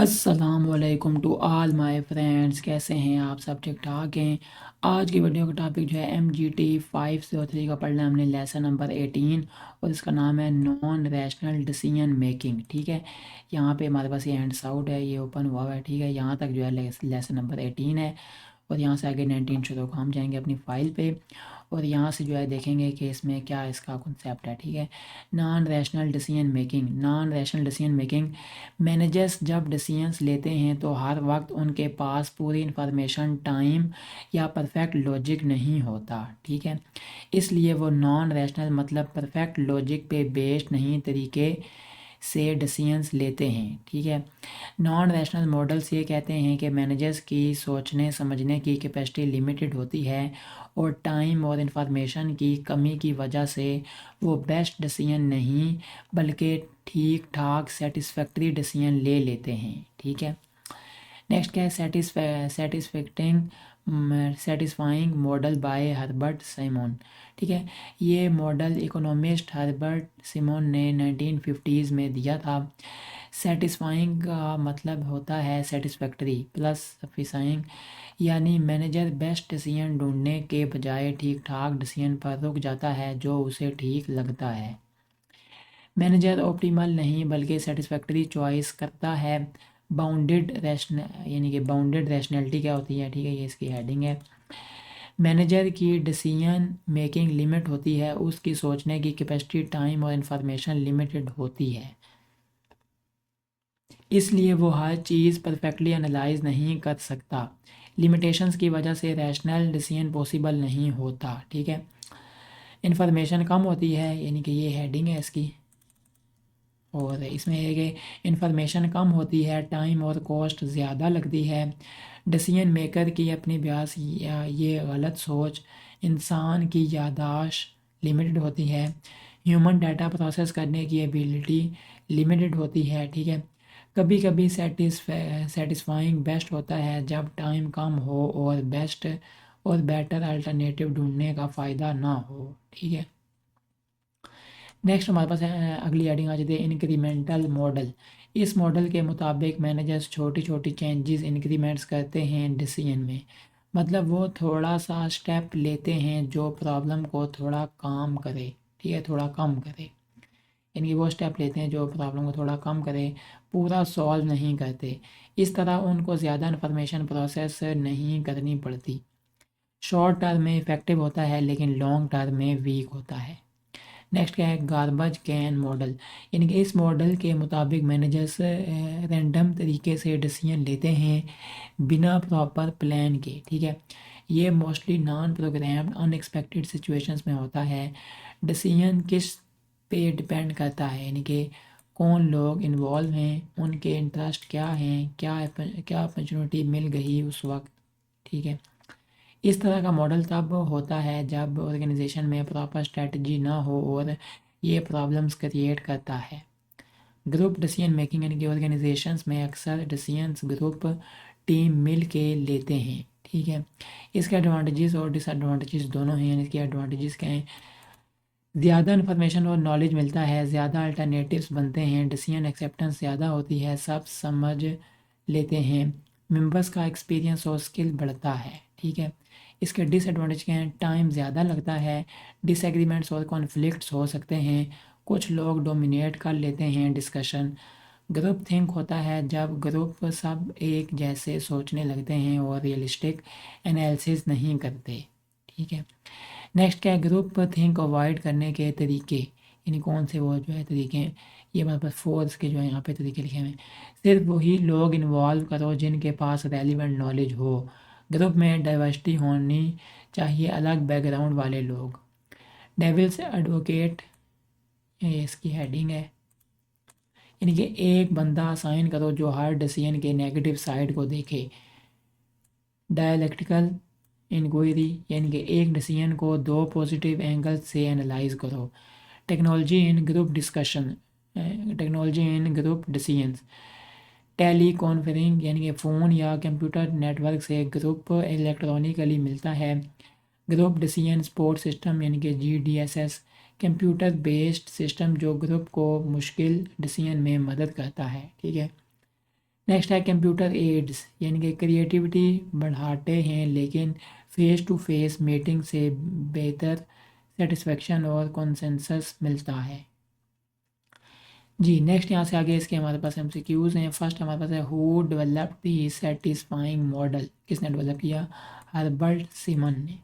अस्सलामुअलैकुम to all my friends. कैसे हैं आप सब? ठीक ठाक हैं। आज की वीडियो का टॉपिक जो है MGT 503 का पढ़ना हमने लेसन नंबर 18 और इसका नाम है नॉन रैशनल डिसीजन मेकिंग। ठीक है, यहाँ पे हमारे पास ये हैंड्स आउट है, ये ओपन हुआ हुआ है। ठीक है, यहाँ तक जो है लेसन नंबर 18 है और यहाँ से आगे 19 शुरू को हम जाएंगे अपनी फ़ाइल पे और यहाँ से जो है देखेंगे कि इसमें क्या इसका कॉन्सेप्ट है। ठीक है, non rational decision making. Non rational decision making, managers जब डिसीजंस लेते हैं तो हर वक्त उनके पास पूरी इन्फॉर्मेशन, टाइम या परफेक्ट लॉजिक नहीं होता। ठीक है, इसलिए वो नॉन रैशनल मतलब परफेक्ट लॉजिक पे बेस्ड नहीं तरीके से डिसीजंस लेते हैं। ठीक है, नॉन रैशनल मॉडल्स ये कहते हैं कि मैनेजर्स की सोचने समझने की कैपेसिटी लिमिटेड होती है और टाइम और इन्फॉर्मेशन की कमी की वजह से वो बेस्ट डिसीजन नहीं बल्कि ठीक ठाक सेटिस्फैक्ट्री डिसीजन ले लेते हैं। ठीक है, नेक्स्ट क्या है? Satisfying model by Herbert Simon. ठीक है, ये मॉडल इकोनॉमिस्ट हर्बर्ट सिमोन ने 1950s में दिया था। सेटिस्फाइंग का मतलब होता है सेटिस्फैक्ट्री प्लस सफिसाइंग, यानी मैनेजर बेस्ट डिसीजन ढूंढने के बजाय ठीक ठाक डिसीजन पर रुक जाता है जो उसे ठीक लगता है। मैनेजर ऑप्टिमल नहीं बल्कि सेटिस्फैक्ट्री चॉइस करता है। बाउंडेड रैशन यानी कि बाउंडेड रैशनैलिटी क्या होती है? ठीक है, ये इसकी हेडिंग है। मैनेजर की डिसीजन मेकिंग लिमिट होती है, उसकी सोचने की कैपेसिटी, टाइम और इन्फॉर्मेशन लिमिटेड होती है, इसलिए वो हर चीज़ परफेक्टली एनालाइज नहीं कर सकता। लिमिटेशंस की वजह से रैशनल डिसीजन पॉसिबल नहीं होता। ठीक है, इन्फॉर्मेशन कम होती है, यानी कि ये हेडिंग है इसकी, और इसमें है कि इंफॉर्मेशन कम होती है, टाइम और कॉस्ट ज़्यादा लगती है। डिसीजन मेकर की अपनी अभ्यास या ये गलत सोच, इंसान की याददाश्त लिमिटेड होती है, ह्यूमन डाटा प्रोसेस करने की एबिलिटी लिमिटेड होती है। ठीक है, कभी कभी सेटिस्फाइंग बेस्ट होता है जब टाइम कम हो और बेस्ट और बेटर अल्टरनेटिव ढूंढने का फ़ायदा ना हो। ठीक है, नेक्स्ट हमारे पास अगली हेडिंग आ जाती है इंक्रीमेंटल मॉडल। इस मॉडल के मुताबिक मैनेजर्स छोटी छोटी चेंजेस इंक्रीमेंट्स करते हैं डिसीजन में। मतलब वो थोड़ा सा स्टेप लेते हैं जो प्रॉब्लम को थोड़ा काम करे। ठीक है, थोड़ा कम करे, यानी वो स्टेप लेते हैं जो प्रॉब्लम को थोड़ा कम करे, पूरा सॉल्व नहीं करते। इस तरह उनको ज़्यादा इन्फॉर्मेशन प्रोसेस नहीं करनी पड़ती। शॉर्ट टर्म में इफ़ेक्टिव होता है लेकिन लॉन्ग टर्म में वीक होता है। नेक्स्ट क्या है? गार्बेज कैन मॉडल, यानी कि इस मॉडल के मुताबिक मैनेजर्स रैंडम तरीके से डिसीजन लेते हैं बिना प्रॉपर प्लान के। ठीक है, ये mostly non programmed unexpected situations में होता है। डिसीजन किस पे डिपेंड करता है, यानी कि कौन लोग इन्वॉल्व हैं, उनके इंटरेस्ट क्या हैं, क्या अपॉर्चुनिटी मिल गई उस वक्त। ठीक है, इस तरह का मॉडल तब होता है जब ऑर्गेनाइजेशन में प्रॉपर स्ट्रेटजी ना हो और ये प्रॉब्लम्स क्रिएट करता है। ग्रुप डिसीजन मेकिंग, यानी कि ऑर्गेनाइजेशंस में अक्सर डिसीजंस ग्रुप टीम मिल के लेते हैं। ठीक है, इसके एडवांटेजेस और डिसएडवांटेजेस दोनों हैं। यानी इसके एडवांटेजेस क्या हैं? ज़्यादा इन्फॉर्मेशन और नॉलेज मिलता है, ज़्यादा अल्टरनेटिव्स बनते हैं, डिसीजन एक्सेप्टेंस ज़्यादा होती है, सब समझ लेते हैं, मेंबर्स का एक्सपीरियंस और स्किल बढ़ता है। ठीक है, इसके डिसएडवांटेज क्या हैं? टाइम ज़्यादा लगता है, डिसएग्रीमेंट्स और कॉन्फ्लिक्ट्स हो सकते हैं, कुछ लोग डोमिनेट कर लेते हैं डिस्कशन, ग्रुप थिंक होता है जब ग्रुप सब एक जैसे सोचने लगते हैं और रियलिस्टिक एनालिसिस नहीं करते। ठीक है, नेक्स्ट क्या है? ग्रुप थिंक अवॉइड करने के तरीके, यानी कौन से वो जो है तरीके हैं, ये हमारे पास फोर्स के जो है यहाँ पे तरीके लिखे हुए हैं। सिर्फ वही लोग इन्वॉल्व करो जिनके पास रेलिवेंट नॉलेज हो, ग्रुप में डाइवर्सिटी होनी चाहिए, अलग बैकग्राउंड वाले लोग। डेविल्स एडवोकेट, ये इसकी हेडिंग है, यानी कि एक बंदा साइन करो जो हर डिसीजन के नेगेटिव साइड को देखे। डायलेक्टिकल इंक्वायरी, यानी कि एक डिसीजन को दो पॉजिटिव एंगल से एनालाइज करो। Technology in group discussion, technology in group decisions. Teleconferencing, यानी कि फ़ोन या कंप्यूटर नेटवर्क से ग्रुप इलेक्ट्रॉनिकली मिलता है। ग्रुप डिसीजन सपोर्ट सिस्टम, यानी कि GDSS, कंप्यूटर बेस्ड सिस्टम जो ग्रुप को मुश्किल डिसीजन में मदद करता है। ठीक है, नेक्स्ट है कंप्यूटर एड्स, यानी कि क्रिएटिविटी बढ़ाते हैं लेकिन फेस टू फेस मीटिंग से बेहतर सेटिस्फेक्शन और कंसेंसस मिलता है। जी नेक्स्ट यहाँ से आगे इसके हमारे पास एमसीक्यूज हैं। फर्स्ट हमारे पास है who developed the satisfying model, किसने डेवलप किया? हर्बर्ट सीमन ने।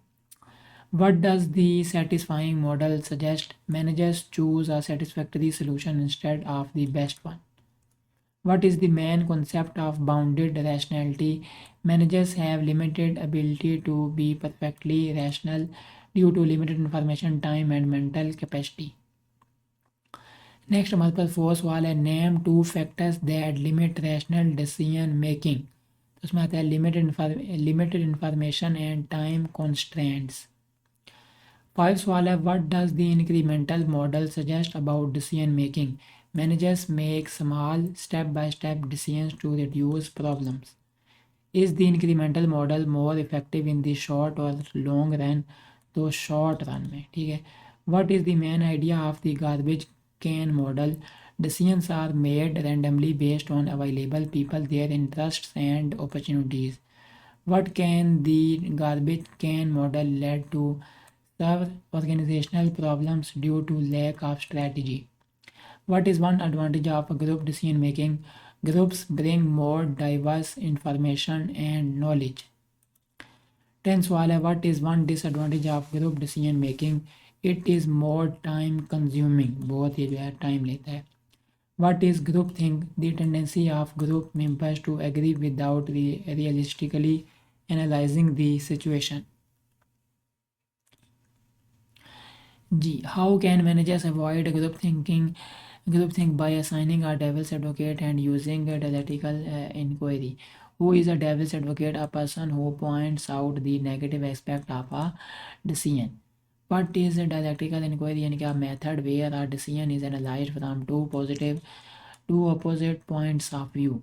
What does the satisfying model suggest? Managers choose a satisfactory solution instead of the best one. What is the main concept of bounded rationality? Managers have limited ability to be perfectly rational due to limited information, time and mental capacity. Next हमारे पास fourth सवाल है name two factors that limit rational decision making. तो उसमें आता है limited information and time constraints. Five सवाल है what does the incremental model suggest about decision making? Managers make small step by step decisions to reduce problems. Is the incremental model more effective in the short or long run? तो short run में, ठीक है। What is the main idea of the garbage can model? Decisions are made randomly based on available people, their interests and opportunities. What can the garbage can model lead to? Serve organizational problems due to lack of strategy. What is one advantage of group decision making? Groups bring more diverse information and knowledge. 10 सवाल है what is one disadvantage of group decision making? It is more time consuming, बहुत ही जो है time लेता है। What is group think? The tendency of group members to agree without realistically analysing the situation. जी how can managers avoid group think by assigning a devil's advocate and using dialectical inquiry? Who is a devil's advocate? A person who points out the negative aspect of a decision. What is a dialectical inquiry? यानी कि a method where a decision is analyzed from two opposite points of view.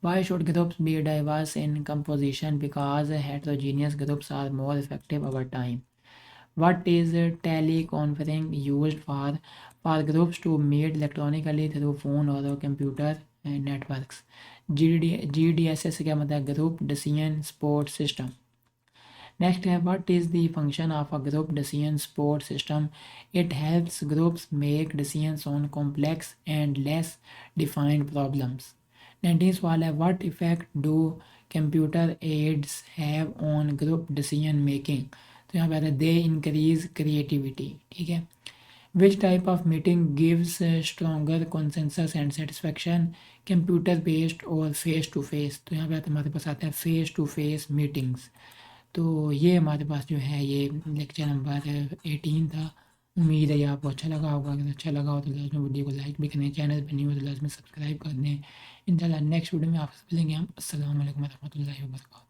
Why should groups be diverse in composition? Because heterogeneous groups are more effective over time. What is teleconferencing used for? For groups to meet electronically through phone or computer networks. GDSS से क्या मतलब है? Group decision support system. Next है what is the function of a group decision support system? It helps groups make decisions on complex and less defined problems. 19 सवाल है what effect do computer aids have on group decision making? तो यहाँ पे आता है they increase creativity, ठीक है। Which type of meeting gives stronger consensus and satisfaction? Computer based और फेस टू फेस? तो यहाँ पे हमारे पास आता है फेस टू फेस मीटिंग्स। तो ये हमारे पास जो है ये लेक्चर नंबर 18 था। उम्मीद है ये आपको अच्छा लगा होगा। अगर अच्छा लगा हो तो लाजमी वीडियो को लाइक भी करें, चैनल पर नहीं हो तो लाजमी सब्सक्राइब कर दें। इंशाल्लाह नेक्स्ट वीडियो में आपसे मिलेंगे हम। अस्सलाम वालेकुम रहमतुल्लाहि व बरकातहू।